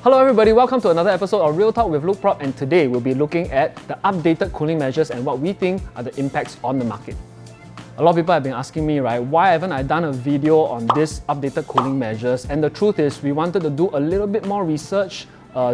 Hello everybody, welcome to another episode of Real Talk with LoukProp, and today we'll be looking at the updated cooling measures and what we think are the impacts on the market. A lot of people have been asking me, right, why haven't I done a video on this updated cooling measures? And the truth is, we wanted to do a little bit more research,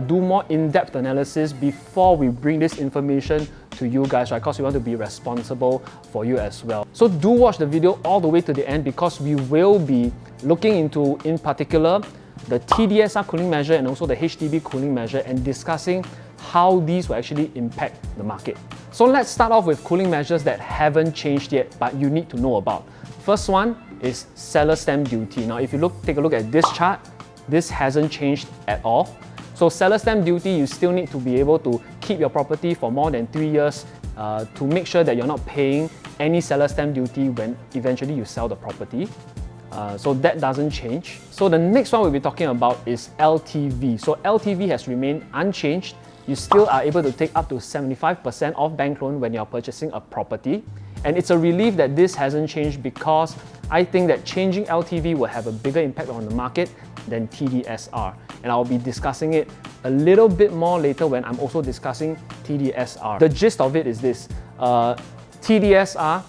do more in-depth analysis before we bring this information to you guys, right? Because we want to be responsible for you as well. So do watch the video all the way to the end, because we will be looking into, in particular, the TDSR cooling measure and also the HDB cooling measure, and discussing how these will actually impact the market. So let's start off with cooling measures that haven't changed yet, but you need to know about. First one is seller stamp duty. Now, if you take a look at this chart, this hasn't changed at all. So seller stamp duty, you still need to be able to keep your property for more than 3 years to make sure that you're not paying any seller stamp duty when eventually you sell the property. So that doesn't change. So the next one we'll be talking about is LTV. So LTV has remained unchanged. You still are able to take up to 75% of bank loan when you're purchasing a property. And it's a relief that this hasn't changed, because I think that changing LTV will have a bigger impact on the market than TDSR. And I'll be discussing it a little bit more later when I'm also discussing TDSR. The gist of it is this. TDSR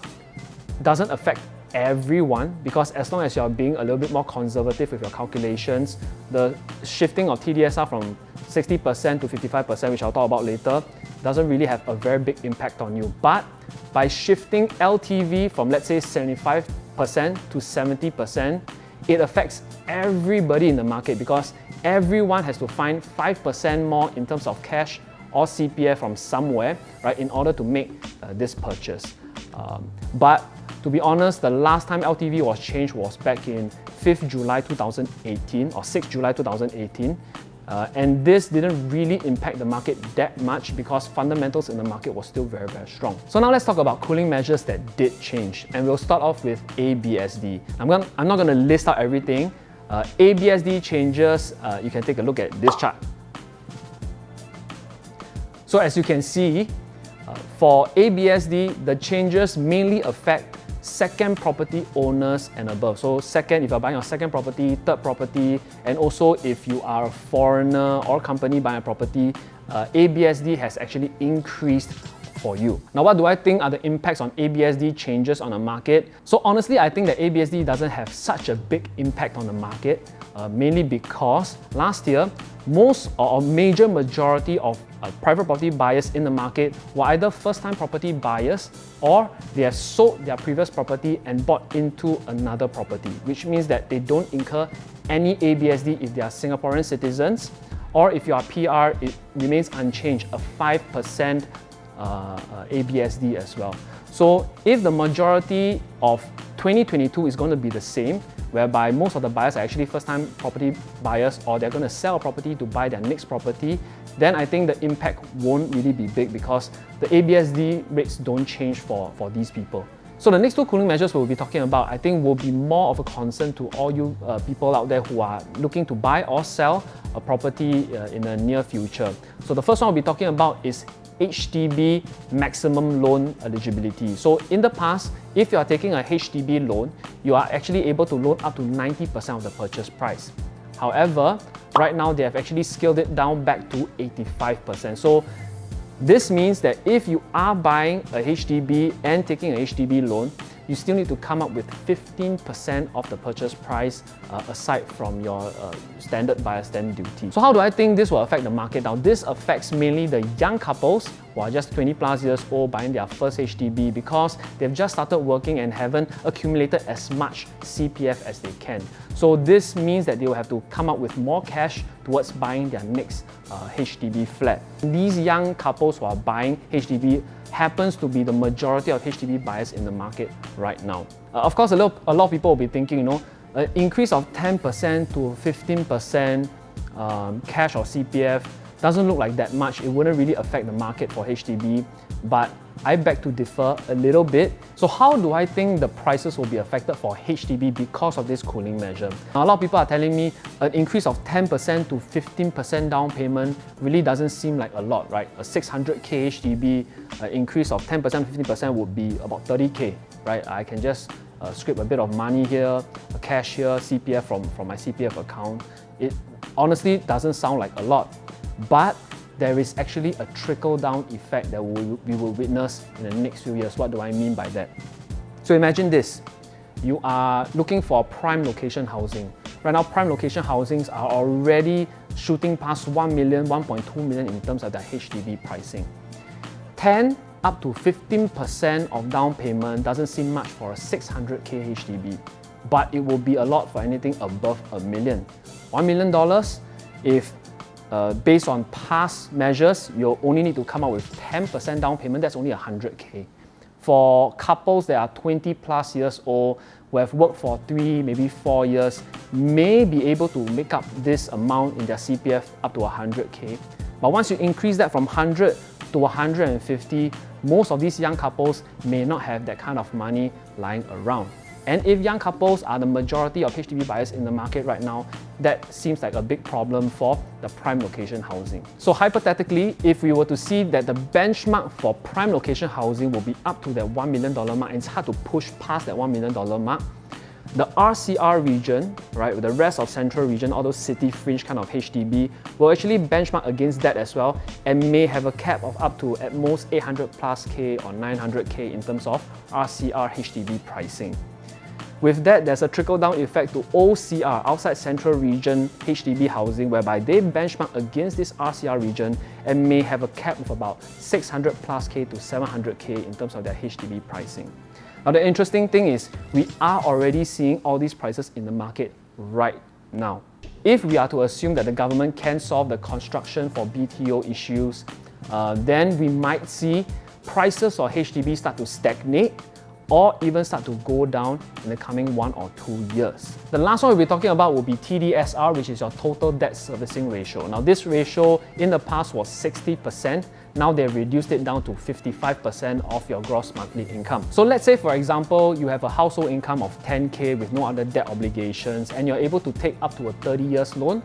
doesn't affect everyone, because as long as you're being a little bit more conservative with your calculations, the shifting of TDSR from 60% to 55%, which I'll talk about later, doesn't really have a very big impact on you. But by shifting LTV from, let's say, 75% to 70%, it affects everybody in the market, because everyone has to find 5% more in terms of cash or CPF from somewhere, right, in order to make this purchase. But to be honest, the last time LTV was changed was back in 5th July 2018 or 6th July 2018. And this didn't really impact the market that much, because fundamentals in the market was still very, very strong. So now let's talk about cooling measures that did change. And we'll start off with ABSD. I'm not going to list out everything. ABSD changes, you can take a look at this chart. So as you can see, for ABSD, the changes mainly affect second property owners and above. So second, if you're buying a second property, third property, and also if you are a foreigner or company buying a property, ABSD has actually increased for you. Now, what do I think are the impacts on ABSD changes on the market? So honestly, I think that ABSD doesn't have such a big impact on the market, mainly because last year, most or a major majority of private property buyers in the market were either first-time property buyers, or they have sold their previous property and bought into another property, which means that they don't incur any ABSD if they are Singaporean citizens, or if you are PR, it remains unchanged, a 5% ABSD as well. So if the majority of 2022 is going to be the same, whereby most of the buyers are actually first-time property buyers, or they're going to sell a property to buy their next property, then I think the impact won't really be big, because the ABSD rates don't change for these people. So the next two cooling measures we'll be talking about, I think, will be more of a concern to all you people out there who are looking to buy or sell a property in the near future. So the first one we'll be talking about is HDB maximum loan eligibility. So in the past, if you are taking a HDB loan, you are actually able to loan up to 90% of the purchase price. However, right now they have actually scaled it down back to 85%. So this means that if you are buying a HDB and taking a HDB loan, you still need to come up with 15% of the purchase price aside from your standard buyer stamp duty. So how do I think this will affect the market? Now, this affects mainly the young couples who are just 20 plus years old buying their first HDB, because they've just started working and haven't accumulated as much CPF as they can. So this means that they will have to come up with more cash towards buying their next HDB flat. These young couples who are buying HDB happens to be the majority of HDB buyers in the market right now. Of course, a lot of people will be thinking, an increase of 10% to 15% cash or CPF doesn't look like that much. It wouldn't really affect the market for HDB, but I beg to differ a little bit. So how do I think the prices will be affected for HDB because of this cooling measure? Now, a lot of people are telling me an increase of 10% to 15% down payment really doesn't seem like a lot, right? A 600K HDB increase of 10%, 15% would be about 30K, right? I can just scrape a bit of money here, a cash here, CPF from my CPF account. It honestly doesn't sound like a lot, but there is actually a trickle-down effect that we will witness in the next few years. What do I mean by that? So imagine this. You are looking for prime location housing. Right now, prime location housings are already shooting past 1 million, 1.2 million in terms of their HDB pricing. 10 up to 15% of down payment doesn't seem much for a 600K HDB, but it will be a lot for anything above $1 million. $1 million, if based on past measures, you'll only need to come up with 10% down payment, that's only 100K. For couples that are 20 plus years old, who have worked for 3, maybe 4 years, may be able to make up this amount in their CPF up to 100K. But once you increase that from 100 to 150, most of these young couples may not have that kind of money lying around. And if young couples are the majority of HDB buyers in the market right now, that seems like a big problem for the prime location housing. So hypothetically, if we were to see that the benchmark for prime location housing will be up to that $1 million mark, and it's hard to push past that $1 million mark, the RCR region, right, with the rest of central region, all those city fringe kind of HDB, will actually benchmark against that as well and may have a cap of up to at most 800 plus K or 900K in terms of RCR HDB pricing. With that, there's a trickle-down effect to OCR, outside central region HDB housing, whereby they benchmark against this RCR region and may have a cap of about 600 plus K to 700K in terms of their HDB pricing. Now, the interesting thing is we are already seeing all these prices in the market right now. If we are to assume that the government can solve the construction for BTO issues, then we might see prices for HDB start to stagnate or even start to go down in the coming 1 or 2 years. The last one we'll be talking about will be TDSR, which is your total debt servicing ratio. Now, this ratio in the past was 60%. Now they've reduced it down to 55% of your gross monthly income. So let's say, for example, you have a household income of 10K with no other debt obligations and you're able to take up to a 30 years loan.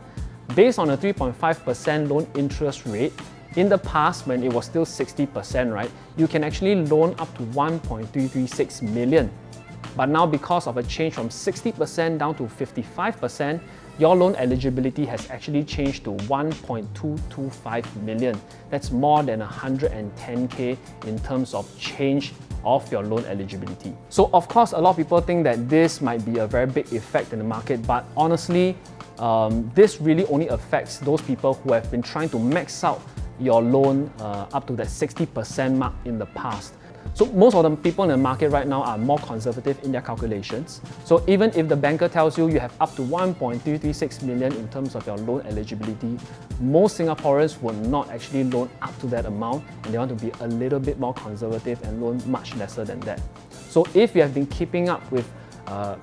Based on a 3.5% loan interest rate, in the past, when it was still 60%, right, you can actually loan up to 1.336 million. But now, because of a change from 60% down to 55%, your loan eligibility has actually changed to 1.225 million. That's more than 110K in terms of change of your loan eligibility. So of course, a lot of people think that this might be a very big effect in the market, but honestly, this really only affects those people who have been trying to max out your loan up to that 60% mark in the past. So most of the people in the market right now are more conservative in their calculations. So even if the banker tells you you have up to 1.336 million in terms of your loan eligibility, most Singaporeans will not actually loan up to that amount, and they want to be a little bit more conservative and loan much lesser than that. So if you have been keeping up with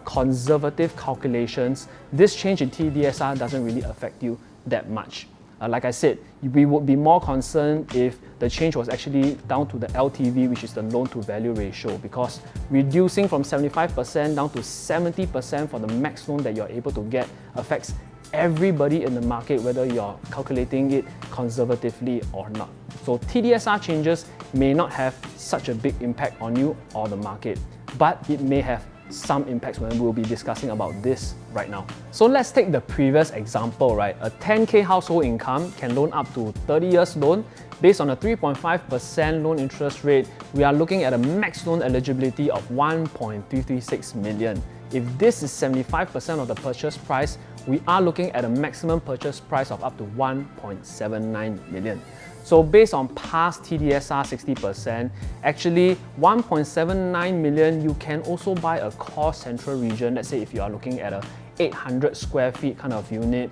conservative calculations, this change in TDSR doesn't really affect you that much. Like I said, we would be more concerned if the change was actually down to the LTV, which is the loan to value ratio, because reducing from 75% down to 70% for the max loan that you're able to get affects everybody in the market, whether you're calculating it conservatively or not. So TDSR changes may not have such a big impact on you or the market, but it may have some impacts when we'll be discussing about this right now. So let's take the previous example, right? A 10K household income can loan up to 30 years loan. Based on a 3.5% loan interest rate, we are looking at a max loan eligibility of 1.336 million. If this is 75% of the purchase price, we are looking at a maximum purchase price of up to 1.79 million. So based on past TDSR 60%, actually 1.79 million, you can also buy a core central region. Let's say if you are looking at a 800 square feet kind of unit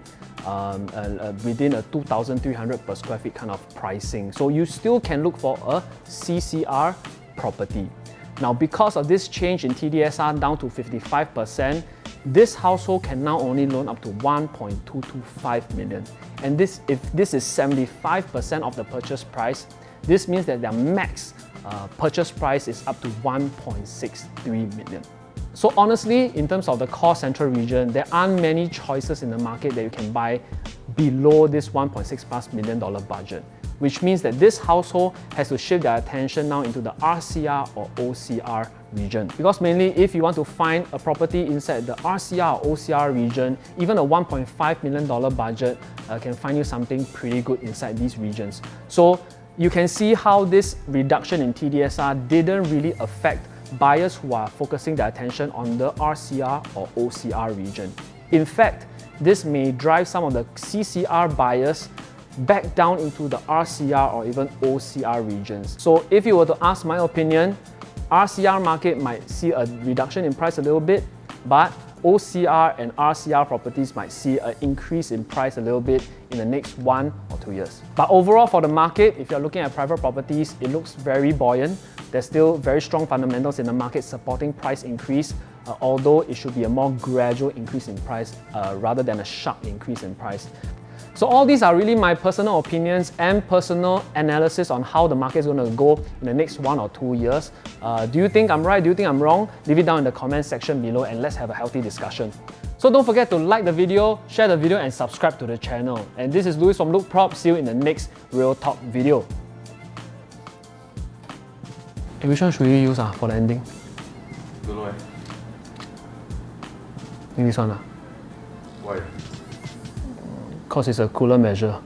within a 2,300 per square feet kind of pricing. So you still can look for a CCR property. Now, because of this change in TDSR down to 55%, this household can now only loan up to 1.225 million. And if this is 75% of the purchase price, this means that their max purchase price is up to 1.63 million. So honestly, in terms of the core central region, there aren't many choices in the market that you can buy below this $1.6+ million budget. which means that this household has to shift their attention now into the RCR or OCR region. Because mainly if you want to find a property inside the RCR or OCR region, even a $1.5 million budget can find you something pretty good inside these regions. So you can see how this reduction in TDSR didn't really affect buyers who are focusing their attention on the RCR or OCR region. In fact, this may drive some of the CCR buyers back down into the RCR or even OCR regions. So if you were to ask my opinion, RCR market might see a reduction in price a little bit, but OCR and RCR properties might see an increase in price a little bit in the next 1 or 2 years. But overall for the market, if you're looking at private properties, it looks very buoyant. There's still very strong fundamentals in the market supporting price increase, although it should be a more gradual increase in price rather than a sharp increase in price. So all these are really my personal opinions and personal analysis on how the market is going to go in the next 1 or 2 years. Do you think I'm right? Do you think I'm wrong? Leave it down in the comment section below and let's have a healthy discussion. So don't forget to like the video, share the video and subscribe to the channel. And this is Louis from LoukProp. See you in the next Real Talk video. Hey, which one should we use for the ending? Don't know. I think this one. Why? Because it's a cooler measure.